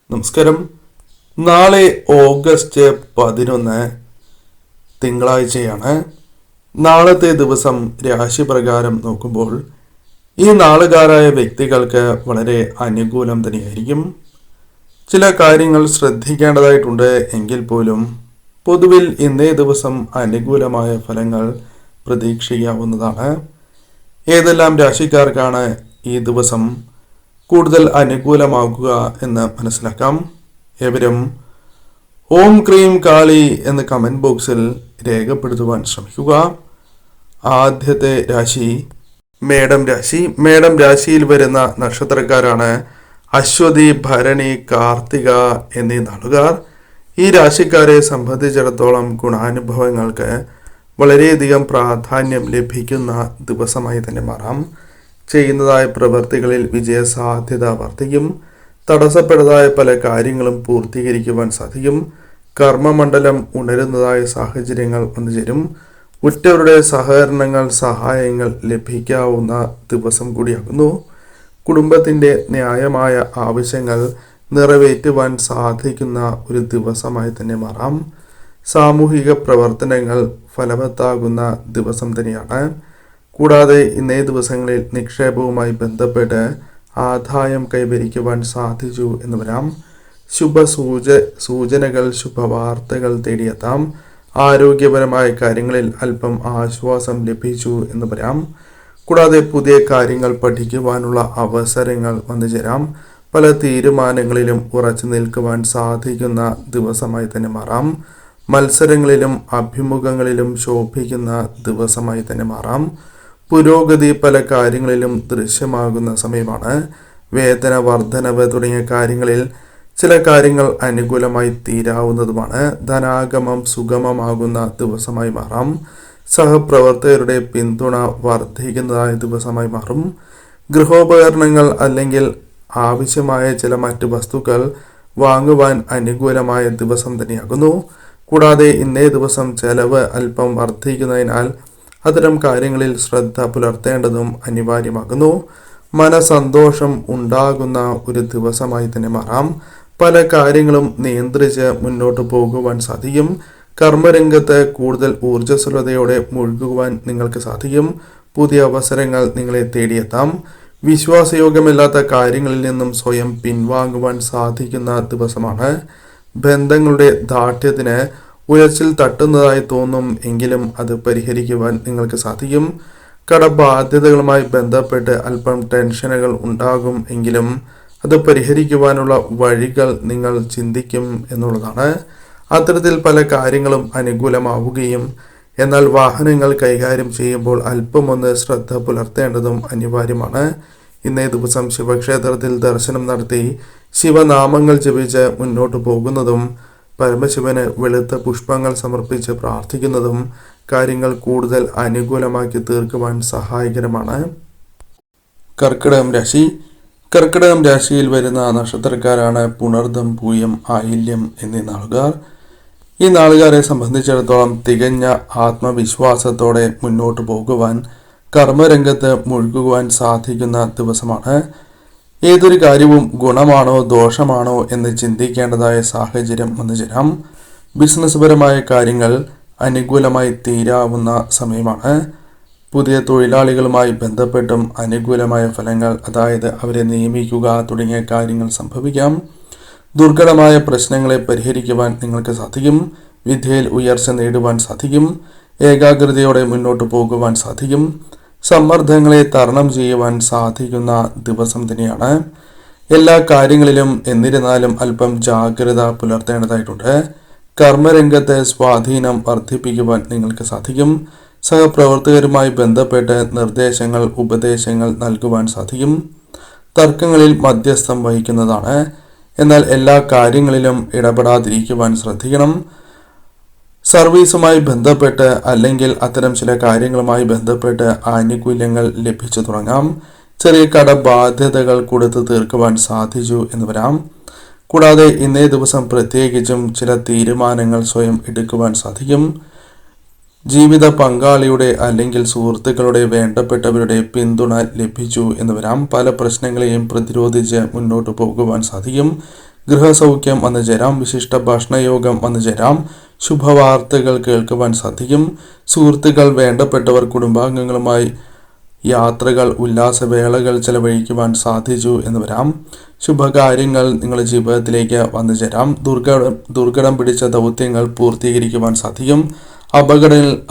നമസ്കാരം. നാളെ ഓഗസ്റ്റ് 11 തിങ്കളാഴ്ചയാണ്. നാളത്തെ ദിവസം രാശിപ്രകാരം നോക്കുമ്പോൾ ഈ നാളുകാരായ വ്യക്തികൾക്ക് വളരെ അനുകൂലം തന്നെയായിരിക്കും. ചില കാര്യങ്ങൾ ശ്രദ്ധിക്കേണ്ടതായിട്ടുണ്ട് എങ്കിൽ പോലും പൊതുവിൽ ഇന്നേ ദിവസം അനുകൂലമായ ഫലങ്ങൾ പ്രതീക്ഷിക്കാവുന്നതാണ്. ഏതെല്ലാം രാശിക്കാർക്കാണ് ഈ ദിവസം കൂടുതൽ അനുകൂലമാകുക എന്ന് മനസ്സിലാക്കാം. ഏവരും ഓം ക്രീം കാളി എന്ന് കമൻറ്റ് ബോക്സിൽ രേഖപ്പെടുത്തുവാൻ ശ്രമിക്കുക. ആദ്യത്തെ രാശി മേടം രാശി. മേടം രാശിയിൽ വരുന്ന നക്ഷത്രക്കാരാണ് അശ്വതി, ഭരണി, കാർത്തിക എന്നീ നാളുകാർ. ഈ രാശിക്കാരെ സംബന്ധിച്ചിടത്തോളം ഗുണാനുഭവങ്ങൾക്ക് വളരെയധികം പ്രാധാന്യം ലഭിക്കുന്ന ദിവസമായി തന്നെ മാറാം. ചെയ്യുന്നതായ പ്രവൃത്തികളിൽ വിജയസാധ്യത വർദ്ധിക്കും. തടസ്സപ്പെട്ടതായ പല കാര്യങ്ങളും പൂർത്തീകരിക്കുവാൻ സാധിക്കും. കർമ്മമണ്ഡലം ഉണരുന്നതായ സാഹചര്യങ്ങൾ വന്നുചേരും. ഉറ്റവരുടെ സഹകരണങ്ങൾ, സഹായങ്ങൾ ലഭിക്കാവുന്ന ദിവസം കൂടിയാകുന്നു. കുടുംബത്തിൻ്റെ ന്യായമായ ആവശ്യങ്ങൾ നിറവേറ്റുവാൻ സാധിക്കുന്ന ഒരു ദിവസമായി തന്നെ മാറാം. സാമൂഹിക പ്രവർത്തനങ്ങൾ ഫലവത്താകുന്ന ദിവസം തന്നെയാണ്. കൂടാതെ ഇന്നേ ദിവസങ്ങളിൽ നിക്ഷേപവുമായി ബന്ധപ്പെട്ട് ആദായം കൈവരിക്കുവാൻ സാധിച്ചു എന്ന് വരാം. സൂചനകൾ, ശുഭവാർത്തകൾ തേടിയെത്താം. ആരോഗ്യപരമായ കാര്യങ്ങളിൽ അല്പം ആശ്വാസം ലഭിച്ചു എന്ന് വരാം. കൂടാതെ പുതിയ കാര്യങ്ങൾ പഠിക്കുവാനുള്ള അവസരങ്ങൾ വന്നു ചേരാം. പല തീരുമാനങ്ങളിലും ഉറച്ചു നിൽക്കുവാൻ സാധിക്കുന്ന ദിവസമായി തന്നെ മാറാം. മത്സരങ്ങളിലും അഭിമുഖങ്ങളിലും ശോഭിക്കുന്ന ദിവസമായി തന്നെ മാറാം. പുരോഗതി പല കാര്യങ്ങളിലും ദൃശ്യമാകുന്ന സമയമാണ്. വേതന വർധനവ് തുടങ്ങിയ കാര്യങ്ങളിൽ ചില കാര്യങ്ങൾ അനുകൂലമായി തീരാവുന്നതുമാണ്. ധനാഗമം സുഗമമാകുന്ന ദിവസമായി മാറാം. സഹപ്രവർത്തകരുടെ പിന്തുണ വർദ്ധിക്കുന്നതായ ദിവസമായി മാറും. ഗൃഹോപകരണങ്ങൾ അല്ലെങ്കിൽ ആവശ്യമായ ചില മറ്റ് വസ്തുക്കൾ വാങ്ങുവാൻ അനുകൂലമായ ദിവസം തന്നെയാകുന്നു. കൂടാതെ ഇന്നേ ദിവസം ചെലവ് അല്പം വർദ്ധിക്കുന്നതിനാൽ അത്തരം കാര്യങ്ങളിൽ ശ്രദ്ധ പുലർത്തേണ്ടതും അനിവാര്യമാകുന്നു. മനസന്തോഷം ഉണ്ടാകുന്ന ഒരു ദിവസമായി തന്നെ മാറാം. പല കാര്യങ്ങളും നിയന്ത്രിച്ച് മുന്നോട്ട് പോകുവാൻ സാധിക്കും. കർമ്മരംഗത്ത് കൂടുതൽ ഊർജ്ജസ്വലതയോടെ മുഴുകുവാൻ നിങ്ങൾക്ക് സാധിക്കും. പുതിയ അവസരങ്ങൾ നിങ്ങളെ തേടിയെത്താം. വിശ്വാസയോഗ്യമല്ലാത്ത കാര്യങ്ങളിൽ നിന്നും സ്വയം പിൻവാങ്ങുവാൻ സാധിക്കുന്ന ദിവസമാണ്. ബന്ധങ്ങളുടെ ദാർഢ്യത്തിന് ഉയർച്ചിൽ തട്ടുന്നതായി തോന്നും എങ്കിലും അത് പരിഹരിക്കുവാൻ നിങ്ങൾക്ക് സാധിക്കും. കടബാധ്യതകളുമായി ബന്ധപ്പെട്ട് അല്പം ടെൻഷനുകൾ ഉണ്ടാകും എങ്കിലും അത് പരിഹരിക്കുവാനുള്ള വഴികൾ നിങ്ങൾ ചിന്തിക്കും എന്നുള്ളതാണ്. അത്തരത്തിൽ പല കാര്യങ്ങളും അനുകൂലമാവുകയും എന്നാൽ വാഹനങ്ങൾ കൈകാര്യം ചെയ്യുമ്പോൾ അല്പമൊന്ന് ശ്രദ്ധ പുലർത്തേണ്ടതും അനിവാര്യമാണ്. ഇന്നേ ദിവസം ശിവക്ഷേത്രത്തിൽ ദർശനം നടത്തി ശിവനാമങ്ങൾ ജപിച്ച് മുന്നോട്ട് പോകുന്നതും പരമശിവന് വെളുത്ത പുഷ്പങ്ങൾ സമർപ്പിച്ച് പ്രാർത്ഥിക്കുന്നതും കാര്യങ്ങൾ കൂടുതൽ അനുകൂലമാക്കി തീർക്കുവാൻ സഹായകരമാണ്. കർക്കിടകം രാശി. കർക്കിടകം രാശിയിൽ വരുന്ന നക്ഷത്രക്കാരാണ് പുണർദം, പൂയം, ആയില്യം എന്നീ നാളുകാർ. ഈ നാളുകാരെ സംബന്ധിച്ചിടത്തോളം തികഞ്ഞ ആത്മവിശ്വാസത്തോടെ മുന്നോട്ട് പോകുവാൻ, കർമ്മരംഗത്ത് മുഴുകുവാൻ സാധിക്കുന്ന ദിവസമാണ്. ഏതൊരു കാര്യവും ഗുണമാണോ ദോഷമാണോ എന്ന് ചിന്തിക്കേണ്ടതായ സാഹചര്യം വന്നു ചേരാം. ബിസിനസ് പരമായ കാര്യങ്ങൾ അനുകൂലമായി തീരാവുന്ന സമയമാണ്. പുതിയ തൊഴിലാളികളുമായി ബന്ധപ്പെട്ടും അനുകൂലമായ ഫലങ്ങൾ, അതായത് അവരെ നിയമിക്കുക തുടങ്ങിയ കാര്യങ്ങൾ സംഭവിക്കാം. ദുർഘടമായ പ്രശ്നങ്ങളെ പരിഹരിക്കുവാൻ നിങ്ങൾക്ക് സാധിക്കും. വിദ്യയിൽ ഉയർച്ച നേടുവാൻ സാധിക്കും. ഏകാഗ്രതയോടെ മുന്നോട്ട് പോകുവാൻ സാധിക്കും. സമ്മർദ്ദങ്ങളെ തരണം ചെയ്യുവാൻ സാധിക്കുന്ന ദിവസം തന്നെയാണ്. എല്ലാ കാര്യങ്ങളിലും എന്നിരുന്നാലും അല്പം ജാഗ്രത പുലർത്തേണ്ടതായിട്ടുണ്ട്. കർമ്മരംഗത്തെ സ്വാധീനം വർദ്ധിപ്പിക്കുവാൻ നിങ്ങൾക്ക് സാധിക്കും. സഹപ്രവർത്തകരുമായി ബന്ധപ്പെട്ട് നിർദ്ദേശങ്ങൾ, ഉപദേശങ്ങൾ നൽകുവാൻ സാധിക്കും. തർക്കങ്ങളിൽ മധ്യസ്ഥം വഹിക്കുന്നതാണ്. എന്നാൽ എല്ലാ കാര്യങ്ങളിലും ഇടപെടാതിരിക്കുവാൻ ശ്രദ്ധിക്കണം. സർവീസുമായി ബന്ധപ്പെട്ട് അല്ലെങ്കിൽ അത്തരം ചില കാര്യങ്ങളുമായി ബന്ധപ്പെട്ട് ആനുകൂല്യങ്ങൾ ലഭിച്ചു തുടങ്ങാം. ചെറിയ കടബാധ്യതകൾ കൊടുത്ത് തീർക്കുവാൻ സാധിച്ചു എന്ന് വരാം. കൂടാതെ ഇന്നേ ദിവസം പ്രത്യേകിച്ചും ചില തീരുമാനങ്ങൾ സ്വയം എടുക്കുവാൻ സാധിക്കും. ജീവിത പങ്കാളിയുടെ അല്ലെങ്കിൽ സുഹൃത്തുക്കളുടെ വേണ്ടപ്പെട്ടവരുടെ പിന്തുണ ലഭിച്ചു എന്ന് വരാം. പല പ്രശ്നങ്ങളെയും പ്രതിരോധിച്ച് മുന്നോട്ട് പോകുവാൻ സാധിക്കും. ഗൃഹസൗഖ്യം വന്നു ചേരാം. വിശിഷ്ട ഭക്ഷണയോഗം വന്നു ചേരാം. ശുഭവാർത്തകൾ കേൾക്കുവാൻ സാധിക്കും. സുഹൃത്തുക്കൾ, വേണ്ടപ്പെട്ടവർ, കുടുംബാംഗങ്ങളുമായി യാത്രകൾ, ഉല്ലാസവേളകൾ ചെലവഴിക്കുവാൻ സാധിച്ചു എന്ന് വരാം. ശുഭകാര്യങ്ങൾ നിങ്ങളുടെ ജീവിതത്തിലേക്ക് വന്നു ചേരാം. ദുർഘടം പിടിച്ച ദൗത്യങ്ങൾ പൂർത്തീകരിക്കുവാൻ സാധിക്കും.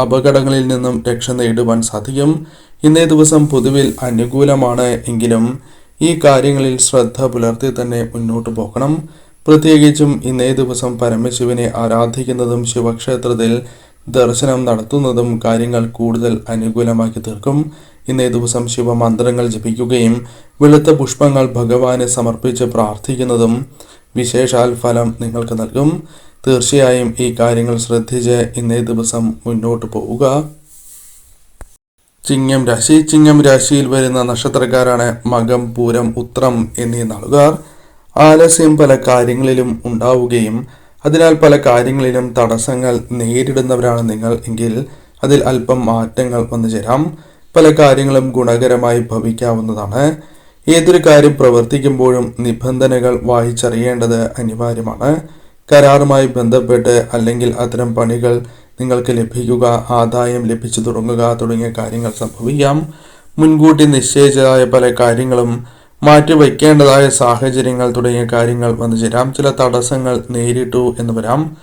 അപകടങ്ങളിൽ നിന്നും രക്ഷ നേടുവാൻ സാധിക്കും. ഇന്നേ ദിവസം പൊതുവിൽ അനുകൂലമാണ് എങ്കിലും ഈ കാര്യങ്ങളിൽ ശ്രദ്ധ പുലർത്തി തന്നെ മുന്നോട്ട് പോകണം. പ്രത്യേകിച്ചും ഇന്നേ ദിവസം പരമശിവനെ ആരാധിക്കുന്നതും ശിവക്ഷേത്രത്തിൽ ദർശനം നടത്തുന്നതും കാര്യങ്ങൾ കൂടുതൽ അനുകൂലമാക്കി തീർക്കും. ഇന്നേ ദിവസം ശിവമന്ത്രങ്ങൾ ജപിക്കുകയും വെളുത്ത പുഷ്പങ്ങൾ ഭഗവാനെ സമർപ്പിച്ച് പ്രാർത്ഥിക്കുന്നതും വിശേഷാൽ ഫലം നിങ്ങൾക്ക് നൽകും. തീർച്ചയായും ഈ കാര്യങ്ങൾ ശ്രദ്ധിച്ച് ഇന്നേ ദിവസം മുന്നോട്ട് പോവുക. ചിങ്ങം രാശി. ചിങ്ങം രാശിയിൽ വരുന്ന നക്ഷത്രക്കാരാണ് മകം, പൂരം, ഉത്രം എന്നീ നാളുകാർ. ആലസ്യം പല കാര്യങ്ങളിലും ഉണ്ടാവുകയും അതിനാൽ പല കാര്യങ്ങളിലും തടസ്സങ്ങൾ നേരിടുന്നവരാണ് നിങ്ങൾ എങ്കിൽ അതിൽ അല്പം മാറ്റങ്ങൾ വന്നു ചേരാം. പല കാര്യങ്ങളും ഗുണകരമായി ഭവിക്കാവുന്നതാണ്. ഏതൊരു കാര്യം പ്രവർത്തിക്കുമ്പോഴും നിബന്ധനകൾ വായിച്ചറിയേണ്ടത് അനിവാര്യമാണ്. കരാറുമായി ബന്ധപ്പെട്ട് അല്ലെങ്കിൽ അത്തരം പണികൾ നിങ്ങൾക്ക് ലഭിക്കുക, ആദായം ലഭിച്ചു തുടങ്ങുക തുടങ്ങിയ കാര്യങ്ങൾ സംഭവിക്കാം. മുൻകൂട്ടി നിശ്ചയിച്ചതായ പല കാര്യങ്ങളും മാറ്റിവെക്കേണ്ടതായ സാഹചര്യങ്ങൾ തുടങ്ങിയ കാര്യങ്ങൾ വന്നു ചേരാം. ചില തടസ്സങ്ങൾ നേരിട്ടു എന്ന് വരാം.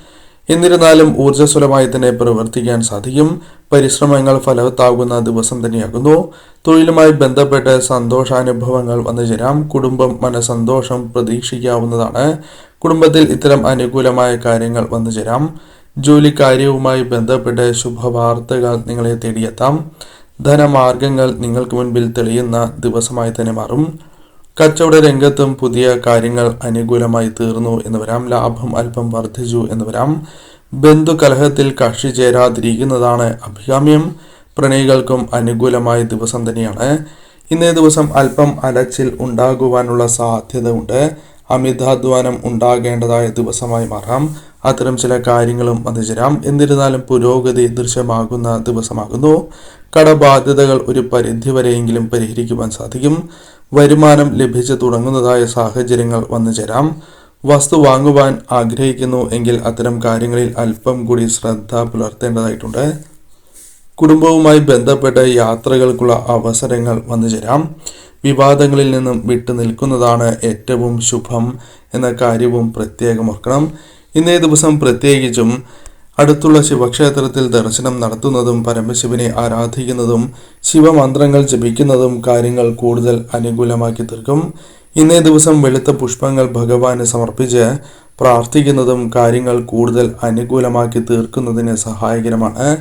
എന്നിരുന്നാലും ഊർജ്ജസ്വലമായി തന്നെ പ്രവർത്തിക്കാൻ സാധിക്കും. പരിശ്രമങ്ങൾ ഫലവത്താകുന്ന ദിവസം തന്നെയാകുന്നു. തൊഴിലുമായി ബന്ധപ്പെട്ട് സന്തോഷാനുഭവങ്ങൾ വന്നു ചേരാം. കുടുംബം മനസന്തോഷം പ്രതീക്ഷിക്കാവുന്നതാണ്. കുടുംബത്തിൽ ഇത്തരം അനുകൂലമായ കാര്യങ്ങൾ വന്നു ചേരാം. ജോലിക്കാര്യവുമായി ബന്ധപ്പെട്ട് ശുഭവാർത്തകൾ നിങ്ങളെ തേടിയെത്താം. ധനമാർഗങ്ങൾ നിങ്ങൾക്ക് മുൻപിൽ തെളിയുന്ന ദിവസമായി തന്നെ മാറും. കച്ചവട രംഗത്തും പുതിയ കാര്യങ്ങൾ അനുകൂലമായി തീർന്നു എന്ന് വരാം. ലാഭം അല്പം വർദ്ധിച്ചു എന്ന് വരാം. ബന്ധുകലഹത്തിൽ കക്ഷി ചേരാതിരിക്കുന്നതാണ് അഭികാമ്യം. പ്രണയികൾക്കും അനുകൂലമായ ദിവസം തന്നെയാണ്. ഇന്നേ ദിവസം അല്പം അലച്ചിൽ ഉണ്ടാകുവാനുള്ള സാധ്യത ഉണ്ട്. അമിതാധ്വാനം ഉണ്ടാകേണ്ടതായ ദിവസമായി മാറാം. അത്തരം ചില കാര്യങ്ങളും വന്നു ചേരാം. എന്നിരുന്നാലും പുരോഗതി ദൃശ്യമാകുന്ന ദിവസമാകുന്നു. കടബാധ്യതകൾ ഒരു പരിധിവരെയെങ്കിലും പരിഹരിക്കുവാൻ സാധിക്കും. വരുമാനം ലഭിച്ചു തുടങ്ങുന്നതായ സാഹചര്യങ്ങൾ വന്നു ചേരാം. വസ്തു വാങ്ങുവാൻ ആഗ്രഹിക്കുന്നു എങ്കിൽ അത്തരം കാര്യങ്ങളിൽ അല്പം കൂടി ശ്രദ്ധ പുലർത്തേണ്ടതായിട്ടുണ്ട്. കുടുംബവുമായി ബന്ധപ്പെട്ട് യാത്രകൾക്കുള്ള അവസരങ്ങൾ വന്നു ചേരാം. വിവാദങ്ങളിൽ നിന്നും വിട്ടു നിൽക്കുന്നതാണ് ഏറ്റവും ശുഭം എന്ന കാര്യവും പ്രത്യേകം ഓർക്കണം. ഇന്നേ ദിവസം പ്രത്യേകിച്ചും അടുത്തുള്ള ശിവക്ഷേത്രത്തിൽ ദർശനം നടത്തുന്നതും പരമശിവനെ ആരാധിക്കുന്നതും ശിവമന്ത്രങ്ങൾ ജപിക്കുന്നതും കാര്യങ്ങൾ കൂടുതൽ അനുകൂലമാക്കി തീർക്കും. ഇന്നേ ദിവസം വെളുത്ത പുഷ്പങ്ങൾ ഭഗവാന് സമർപ്പിച്ച് പ്രാർത്ഥിക്കുന്നതും കാര്യങ്ങൾ കൂടുതൽ അനുകൂലമാക്കി തീർക്കുന്നതിന് സഹായകരമാണ്.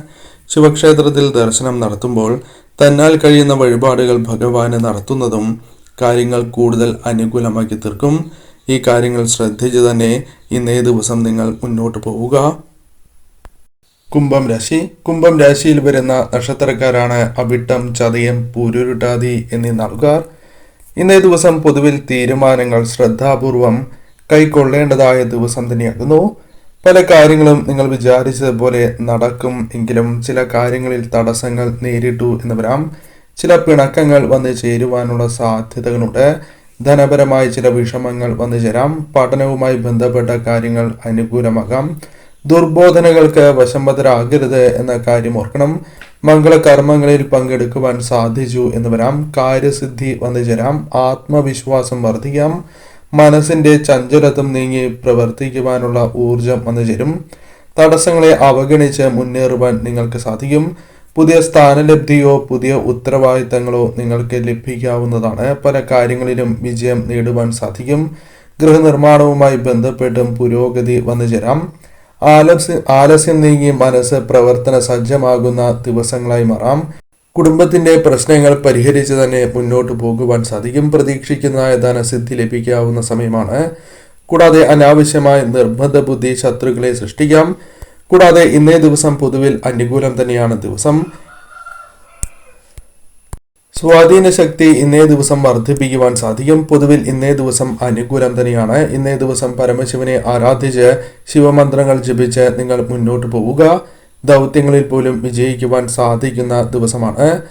ശിവക്ഷേത്രത്തിൽ ദർശനം നടത്തുമ്പോൾ തന്നാൽ കഴിയുന്ന വഴിപാടുകൾ ഭഗവാന് നടത്തുന്നതും കാര്യങ്ങൾ കൂടുതൽ അനുകൂലമാക്കി തീർക്കും. ഈ കാര്യങ്ങൾ ശ്രദ്ധിച്ച് തന്നെ ഇന്നേ ദിവസം നിങ്ങൾ മുന്നോട്ട് പോവുക. കുംഭം രാശി. കുംഭം രാശിയിൽ വരുന്ന നക്ഷത്രക്കാരാണ് അവിട്ടം, ചതയം, പൂരുരുട്ടാതി എന്നീ നാളുകാർ. ഇന്നേ ദിവസം പൊതുവിൽ തീരുമാനങ്ങൾ ശ്രദ്ധാപൂർവം കൈക്കൊള്ളേണ്ടതായ ദിവസം തന്നെയാകുന്നു. പല കാര്യങ്ങളും നിങ്ങൾ വിചാരിച്ചതുപോലെ നടക്കും എങ്കിലും ചില കാര്യങ്ങളിൽ തടസ്സങ്ങൾ നേരിട്ടു എന്ന് വരാം. ചില പിണക്കങ്ങൾ വന്നു ചേരുവാനുള്ള സാധ്യതകളുണ്ട്. ധനപരമായ ചില വിഷമങ്ങൾ വന്നു ചേരാം. പഠനവുമായി ബന്ധപ്പെട്ട കാര്യങ്ങൾ അനുകൂലമാകാം. ദുർബോധനകൾക്ക് വശംവദരാകരുത് എന്ന കാര്യം ഓർക്കണം. മംഗളകർമ്മങ്ങളിൽ പങ്കെടുക്കുവാൻ സാധിച്ചു എന്ന് വരാം. കാര്യസിദ്ധി വന്നു ചേരാം. ആത്മവിശ്വാസം വർദ്ധിക്കാം. മനസ്സിന്റെ ചഞ്ചലത്വം നീങ്ങി പ്രവർത്തിക്കുവാനുള്ള ഊർജം വന്നു ചേരും. തടസ്സങ്ങളെ അവഗണിച്ച് മുന്നേറുവാൻ നിങ്ങൾക്ക് സാധിക്കും. പുതിയ സ്ഥാനലബ്ധിയോ പുതിയ ഉത്തരവാദിത്തങ്ങളോ നിങ്ങൾക്ക് ലഭിക്കാവുന്നതാണ്. പല കാര്യങ്ങളിലും വിജയം നേടുവാൻ സാധിക്കും. ഗൃഹനിർമ്മാണവുമായി ബന്ധപ്പെട്ടും പുരോഗതി വന്നു ചേരാം. ആലസ്യം നീങ്ങി മനസ്സ് പ്രവർത്തന സജ്ജമാകുന്ന ദിവസങ്ങളായി മാറാം. കുടുംബത്തിന്റെ പ്രശ്നങ്ങൾ പരിഹരിച്ച് തന്നെ മുന്നോട്ട് പോകുവാൻ സാധിക്കും. പ്രതീക്ഷിക്കുന്ന ധനസിദ്ധി ലഭിക്കാവുന്ന സമയമാണ്. കൂടാതെ അനാവശ്യമായ നിർബന്ധ ബുദ്ധി ശത്രുക്കളെ സൃഷ്ടിക്കാം. കൂടാതെ ഇന്നേ ദിവസം പൊതുവിൽ അനുകൂലം തന്നെയാണ് ദിവസം. സ്വാധീന ശക്തി ഇന്നേ ദിവസം വർദ്ധിപ്പിക്കുവാൻ സാധിക്കും. പൊതുവിൽ ഇന്നേ ദിവസം അനുകൂലം തന്നെയാണ്. ഇന്നേ ദിവസം പരമശിവനെ ആരാധിച്ച് ശിവമന്ത്രങ്ങൾ ജപിച്ച് നിങ്ങൾ മുന്നോട്ട് പോവുക. ദൗത്യങ്ങളിൽ പോലും വിജയിക്കുവാൻ സാധിക്കുന്ന ദിവസമാണ്.